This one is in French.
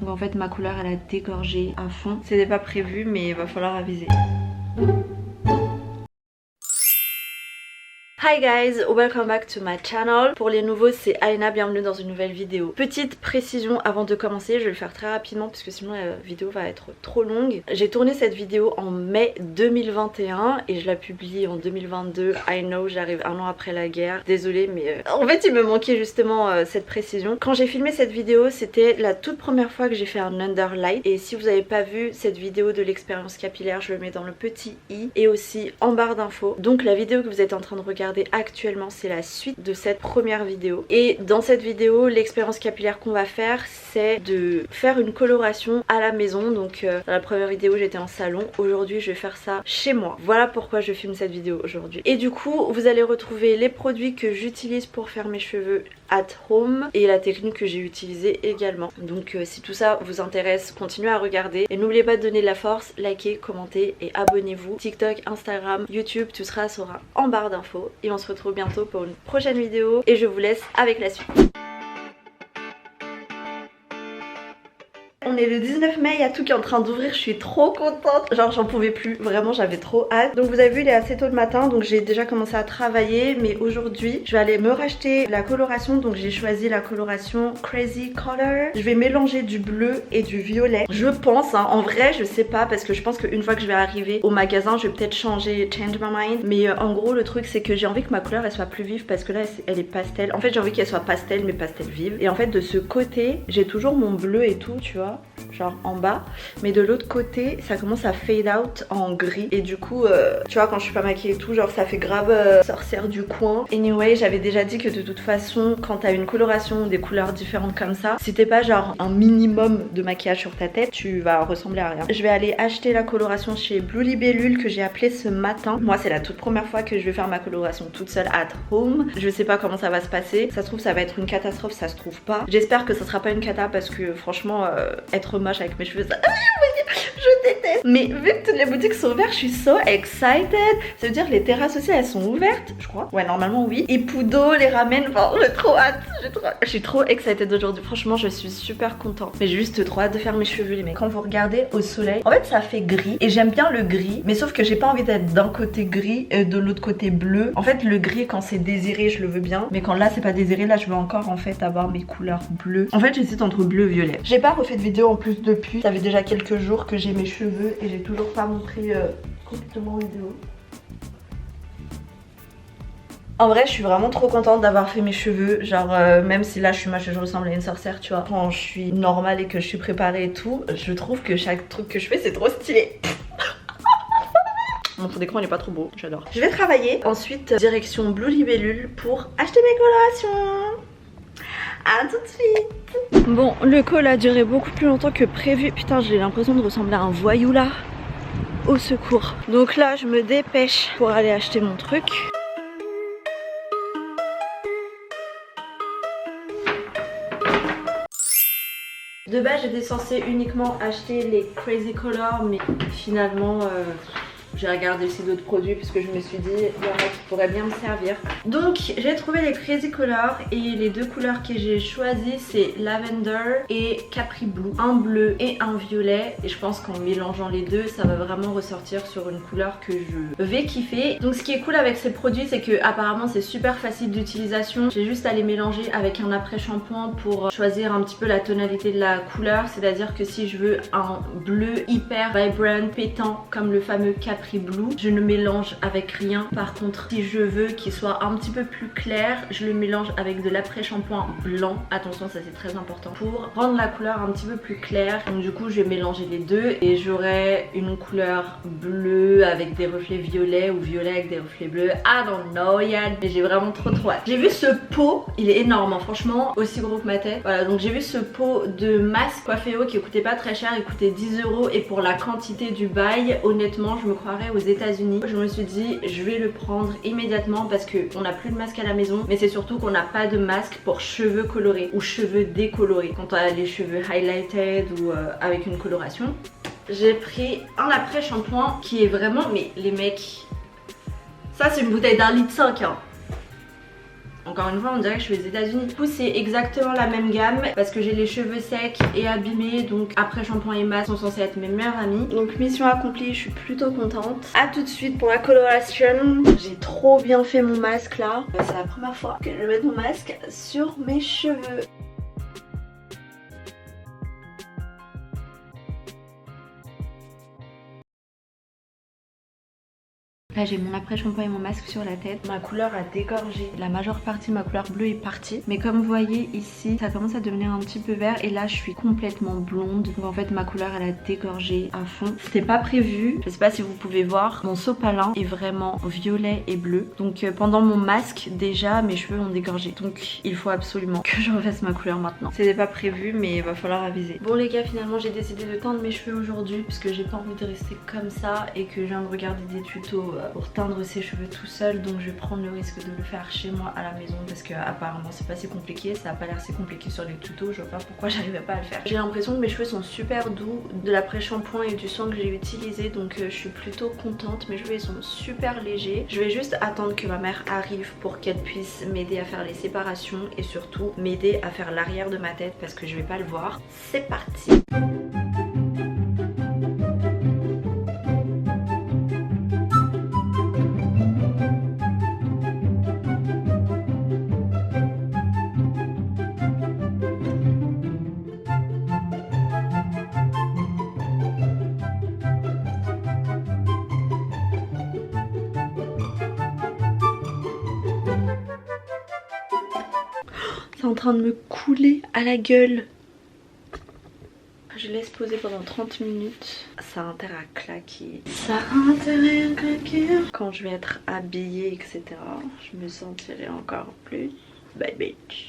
Donc en fait ma couleur elle a dégorgé à fond. C'était pas prévu mais il va falloir aviser. Hi guys, welcome back to my channel. Pour les nouveaux c'est Aina, bienvenue dans une nouvelle vidéo. Petite précision avant de commencer, je vais le faire très rapidement parce que sinon la vidéo va être trop longue. J'ai tourné cette vidéo en mai 2021 et je la publie en 2022. I know, j'arrive un an après la guerre, désolée mais en fait il me manquait justement cette précision. Quand j'ai filmé cette vidéo c'était la toute première fois que j'ai fait un underlight et si vous n'avez pas vu cette vidéo de l'expérience capillaire je le mets dans le petit i et aussi en barre d'infos. Donc la vidéo que vous êtes en train de regarder actuellement c'est la suite de cette première vidéo et dans cette vidéo l'expérience capillaire qu'on va faire c'est de faire une coloration à la maison. Donc dans la première vidéo j'étais en salon, aujourd'hui je vais faire ça chez moi. Voilà pourquoi je filme cette vidéo aujourd'hui. Et du coup vous allez retrouver les produits que j'utilise pour faire mes cheveux at home et la technique que j'ai utilisée également. Donc si tout ça vous intéresse, continuez à regarder et n'oubliez pas de donner de la force, likez, commentez et abonnez-vous. TikTok, Instagram, YouTube, tout sera en barre d'infos et on se retrouve bientôt pour une prochaine vidéo et je vous laisse avec la suite. On est le 19 mai, il y a tout qui est en train d'ouvrir, je suis trop contente. Genre j'en pouvais plus, vraiment j'avais trop hâte. Donc vous avez vu il est assez tôt le matin, donc j'ai déjà commencé à travailler. Mais aujourd'hui je vais aller me racheter la coloration. Donc j'ai choisi la coloration Crazy Color. Je vais mélanger du bleu et du violet. Je pense, hein, en vrai je sais pas parce que je pense qu'une fois que je vais arriver au magasin je vais peut-être change my mind. Mais en gros le truc c'est que j'ai envie que ma couleur elle soit plus vive parce que là elle est pastel. En fait j'ai envie qu'elle soit pastel mais pastel vive. Et en fait de ce côté j'ai toujours mon bleu et tout tu vois, genre en bas, mais de l'autre côté ça commence à fade out en gris et du coup tu vois quand je suis pas maquillée et tout genre ça fait grave sorcière du coin. Anyway j'avais déjà dit que de toute façon quand t'as une coloration des couleurs différentes comme ça, si t'es pas genre un minimum de maquillage sur ta tête tu vas ressembler à rien. Je vais aller acheter la coloration chez Blue Libellule que j'ai appelée ce matin. Moi c'est la toute première fois que je vais faire ma coloration toute seule at home. Je sais pas comment ça va se passer, ça se trouve ça va être une catastrophe, ça se trouve pas. J'espère que ça sera pas une cata parce que franchement être moche avec mes cheveux ça je déteste. Mais vu que toutes les boutiques sont ouvertes je suis so excited. Ça veut dire que les terrasses aussi elles sont ouvertes je crois. Ouais normalement oui. Et Pudo les ramène, enfin j'ai trop hâte. Je suis trop excited aujourd'hui. Franchement je suis super contente. Mais j'ai juste trop hâte de faire mes cheveux les mecs. Quand vous regardez au soleil en fait ça fait gris et j'aime bien le gris. Mais sauf que j'ai pas envie d'être d'un côté gris et de l'autre côté bleu. En fait le gris quand c'est désiré je le veux bien. Mais quand là c'est pas désiré là je veux encore en fait avoir mes couleurs bleues. En fait j'hésite entre bleu et violet. J'ai pas refait de vidéo en plus depuis. Ça fait déjà quelques jours que j'ai mes cheveux et j'ai toujours pas montré complètement en vidéo. En vrai je suis vraiment trop contente d'avoir fait mes cheveux. Genre même si là je suis moche et je ressemble à une sorcière tu vois. Quand je suis normale et que je suis préparée et tout, je trouve que chaque truc que je fais c'est trop stylé. Mon fond d'écran il est pas trop beau, j'adore. Je vais travailler, ensuite direction Blue Libellule pour acheter mes colorations. A tout de suite. Bon le call a duré beaucoup plus longtemps que prévu. Putain j'ai l'impression de ressembler à un voyou là. Au secours. Donc là je me dépêche pour aller acheter mon truc. De base j'étais censée uniquement acheter les Crazy Color mais finalement j'ai regardé aussi d'autres produits puisque je me suis dit il y en a qui pourraient bien me servir. Donc j'ai trouvé les Crazy Color et les deux couleurs que j'ai choisies c'est Lavender et Capri Blue. Un bleu et un violet et je pense qu'en mélangeant les deux ça va vraiment ressortir sur une couleur que je vais kiffer. Donc ce qui est cool avec ces produits c'est que apparemment c'est super facile d'utilisation. J'ai juste à les mélanger avec un après shampoing pour choisir un petit peu la tonalité de la couleur. C'est à dire que si je veux un bleu hyper vibrant pétant comme le fameux Capri Blue, je ne mélange avec rien. Par contre si je veux qu'il soit un petit peu plus clair je le mélange avec de l'après shampoing blanc. Attention ça c'est très important pour rendre la couleur un petit peu plus claire. Donc du coup je vais mélanger les deux et j'aurai une couleur bleue avec des reflets violets ou violet avec des reflets bleus. I don't know yet mais j'ai vraiment trop hâte. J'ai vu ce pot, il est énorme hein, franchement aussi gros que ma tête. Voilà donc j'ai vu ce pot de masque Coifféo qui coûtait pas très cher, il coûtait 10 € et pour la quantité du bail honnêtement je me croirais aux États-Unis. Je me suis dit je vais le prendre immédiatement parce qu'on n'a plus de masque à la maison mais c'est surtout qu'on n'a pas de masque pour cheveux colorés ou cheveux décolorés quand on a les cheveux highlighted ou avec une coloration. J'ai pris un après shampoing qui est vraiment, mais les mecs, ça c'est une bouteille d'1,5 litre hein. Encore une fois on dirait que je suis aux États-Unis. Du coup c'est exactement la même gamme parce que j'ai les cheveux secs et abîmés, donc après shampoing et masque sont censés être mes meilleurs amis. Donc mission accomplie, je suis plutôt contente. A tout de suite pour la coloration. J'ai trop bien fait mon masque là. C'est la première fois que je mets mon masque sur mes cheveux. Là j'ai mon après shampoing et mon masque sur la tête. Ma couleur a dégorgé. La majeure partie de ma couleur bleue est partie. Mais comme vous voyez ici, ça commence à devenir un petit peu vert. Et là je suis complètement blonde. Donc en fait ma couleur elle a dégorgé à fond. C'était pas prévu. Je sais pas si vous pouvez voir. Mon sopalin est vraiment violet et bleu. Donc pendant mon masque déjà mes cheveux ont dégorgé. Donc il faut absolument que je refasse ma couleur maintenant. C'était pas prévu mais il va falloir aviser. Bon les gars, finalement j'ai décidé de teindre mes cheveux aujourd'hui. Parce que j'ai pas envie de rester comme ça. Et que je viens de regarder des tutos pour teindre ses cheveux tout seul, donc je vais prendre le risque de le faire chez moi à la maison parce que apparemment c'est pas si compliqué, ça a pas l'air si compliqué sur les tutos, je vois pas pourquoi j'arrivais pas à le faire. J'ai l'impression que mes cheveux sont super doux de l'après-shampoing et du soin que j'ai utilisé, donc je suis plutôt contente. Mes cheveux ils sont super légers. Je vais juste attendre que ma mère arrive pour qu'elle puisse m'aider à faire les séparations et surtout m'aider à faire l'arrière de ma tête parce que je vais pas le voir. C'est parti. C'est en train de me couler à la gueule. Je laisse poser pendant 30 minutes. Ça a intérêt à claquer. Ça a intérêt à claquer. Quand je vais être habillée, etc., je me sentirai encore plus bad bitch.